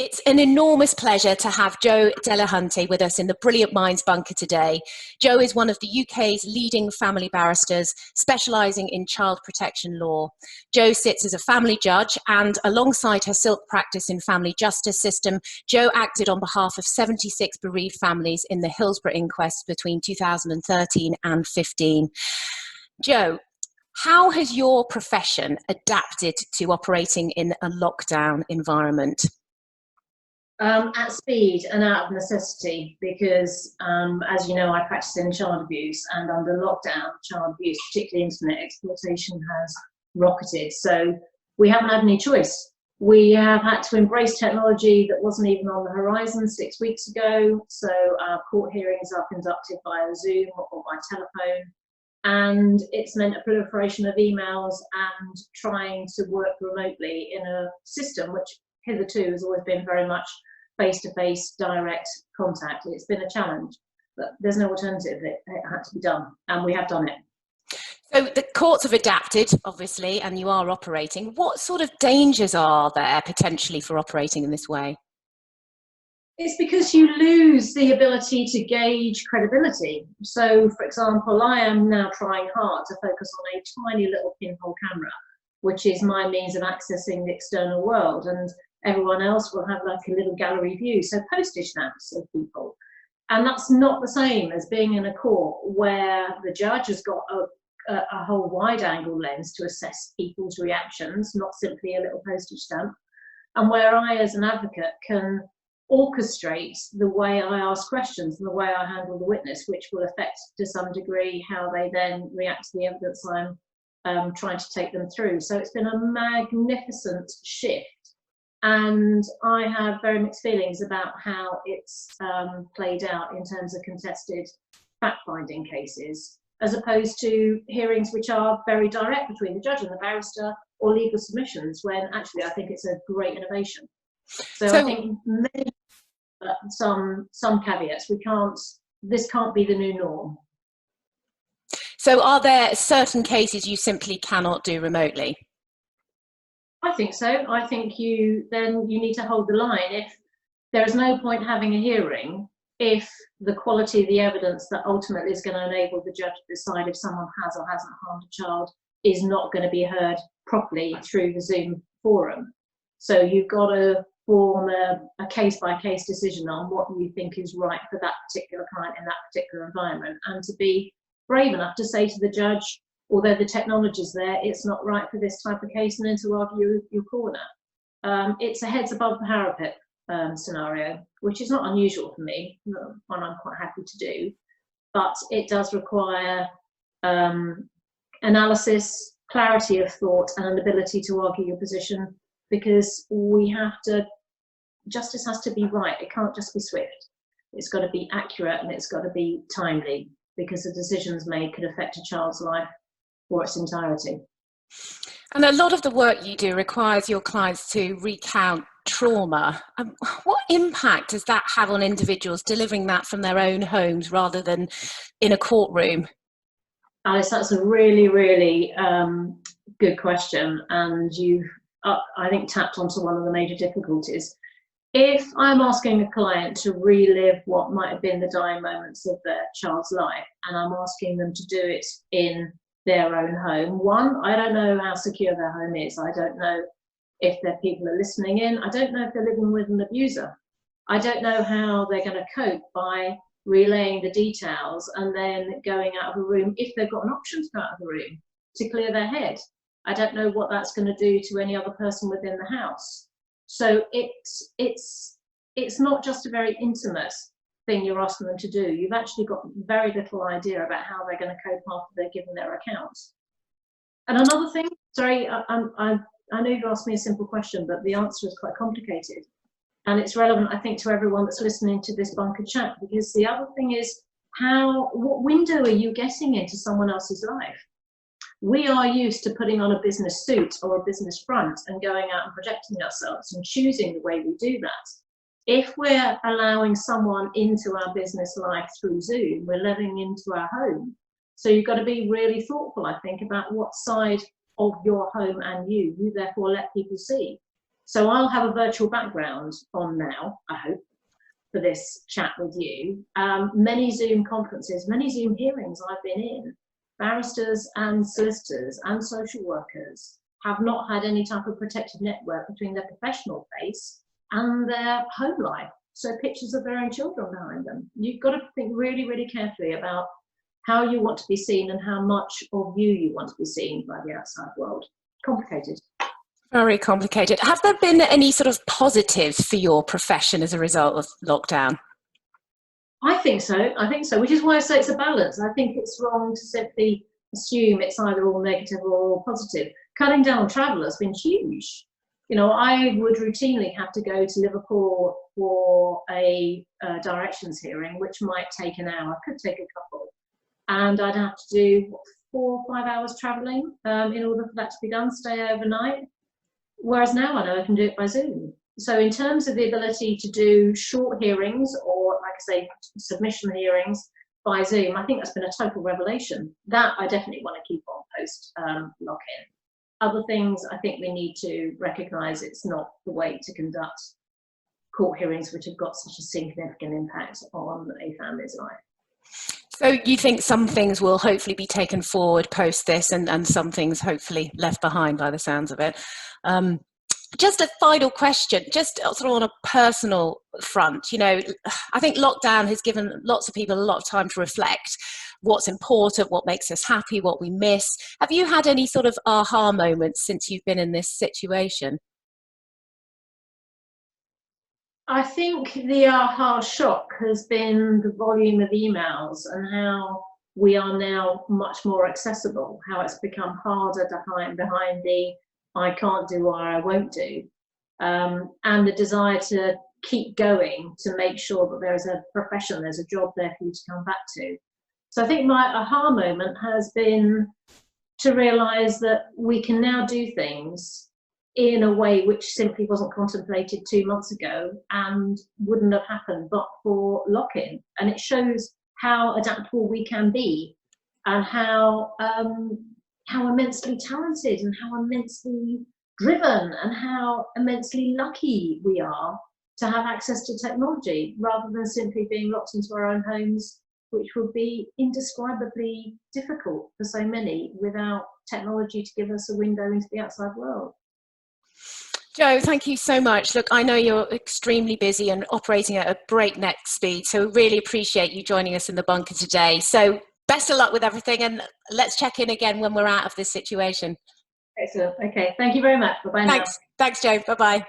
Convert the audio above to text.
It's an enormous pleasure to have Joe Delahunty with us in the Brilliant Minds Bunker today. Joe is one of the UK's leading family barristers, specialising in child protection law. Joe sits as a family judge, and alongside her silk practice in family justice system, Joe acted on behalf of 76 bereaved families in the Hillsborough inquest between 2013 and 15. Joe, how has your profession adapted to operating in a lockdown environment? At speed and out of necessity, because as you know, I practice in child abuse, and under lockdown, child abuse, particularly internet exploitation, has rocketed. So we haven't had any choice. We have had to embrace technology that wasn't even on the horizon 6 weeks ago. So our court hearings are conducted via Zoom or by telephone. And it's meant a proliferation of emails and trying to work remotely in a system which hitherto has always been very much face-to-face direct contact. It's been a challenge, but there's no alternative. It had to be done, and we have done it. So the courts have adapted, obviously, and you are operating. What sort of dangers are there potentially for operating in this way? It's because you lose the ability to gauge credibility. So, for example, I am now trying hard to focus on a tiny little pinhole camera, which is my means of accessing the external world, and everyone else will have like a little gallery view, so postage stamps of people. And that's not the same as being in a court where the judge has got a whole wide angle lens to assess people's reactions, not simply a little postage stamp, and where I as an advocate can orchestrate the way I ask questions and the way I handle the witness, which will affect to some degree how they then react to the evidence I'm trying to take them through. So it's been a magnificent shift. And I have very mixed feelings about how it's played out in terms of contested fact-finding cases, as opposed to hearings which are very direct between the judge and the barrister, or legal submissions, when actually I think it's a great innovation. So I think many, some caveats. This can't be the new norm. So are there certain cases you simply cannot do remotely? I think so. I think you need to hold the line. If there is no point having a hearing if the quality of the evidence that ultimately is going to enable the judge to decide if someone has or hasn't harmed a child is not going to be heard properly through the Zoom forum. So you've got to form a case-by-case decision on what you think is right for that particular client in that particular environment, and to be brave enough to say to the judge, although the technology's there, it's not right for this type of case, and then to argue your corner. It's a heads above the parapet scenario, which is not unusual for me, one I'm quite happy to do, but it does require analysis, clarity of thought, and an ability to argue your position, because justice has to be right. It can't just be swift. It's got to be accurate, and it's got to be timely, because the decisions made could affect a child's life for its entirety. And a lot of the work you do requires your clients to recount trauma. What impact does that have on individuals delivering that from their own homes rather than in a courtroom? Alice, that's a really, really good question, and you've, I think, tapped onto one of the major difficulties. If I'm asking a client to relive what might have been the dying moments of their child's life, and I'm asking them to do it in their own home, one, I don't know how secure their home is. I don't know if their people are listening in. I don't know if they're living with an abuser. I don't know how they're going to cope by relaying the details and then going out of a room, if they've got an option to go out of the room, to clear their head. I don't know what that's going to do to any other person within the house. So it's not just a very intimate thing you're asking them to do. You've actually got very little idea about how they're going to cope after they're given their accounts. And another thing, sorry, I know you've asked me a simple question, but the answer is quite complicated. And it's relevant, I think, to everyone that's listening to this bunker chat, because the other thing is what window are you getting into someone else's life? We are used to putting on a business suit or a business front and going out and projecting ourselves and choosing the way we do that. If we're allowing someone into our business life through Zoom, we're letting into our home. So you've got to be really thoughtful, I think, about what side of your home and you therefore let people see. So I'll have a virtual background on now, I hope, for this chat with you. Many Zoom conferences, many Zoom hearings I've been in, barristers and solicitors and social workers have not had any type of protected network between their professional face and their home life. So pictures of their own children behind them. You've got to think really, really carefully about how you want to be seen and how much of you want to be seen by the outside world. Complicated. Very complicated. Have there been any sort of positives for your profession as a result of lockdown? I think so, which is why I say it's a balance. I think it's wrong to simply assume it's either all negative or all positive. Cutting down on travel has been huge. You know, I would routinely have to go to Liverpool for a directions hearing, which might take an hour, could take a couple. And I'd have to do 4 or 5 hours traveling in order for that to be done, stay overnight. Whereas now I know I can do it by Zoom. So in terms of the ability to do short hearings or, like I say, submission hearings by Zoom, I think that's been a total revelation. That I definitely want to keep on post lock-in. Other things, I think we need to recognise it's not the way to conduct court hearings which have got such a significant impact on a family's life. So you think some things will hopefully be taken forward post this and some things hopefully left behind by the sounds of it. Just a final question, just sort of on a personal front, you know, I think lockdown has given lots of people a lot of time to reflect what's important, what makes us happy, what we miss. Have you had any sort of aha moments since you've been in this situation? I think the aha shock has been the volume of emails and how we are now much more accessible, how it's become harder to hide behind the I can't do or I won't do, and the desire to keep going to make sure that there is a profession, there's a job there for you to come back to. So I think my aha moment has been to realise that we can now do things in a way which simply wasn't contemplated 2 months ago and wouldn't have happened but for lock-in. And it shows how adaptable we can be and how immensely talented and how immensely driven and how immensely lucky we are to have access to technology rather than simply being locked into our own homes, which would be indescribably difficult for so many without technology to give us a window into the outside world. Jo, thank you so much. Look, I know you're extremely busy and operating at a breakneck speed, so really appreciate you joining us in the bunker today. So best of luck with everything, and let's check in again when we're out of this situation. Excellent. Okay, thank you very much. Bye-bye now. Thanks, Jo. Bye-bye.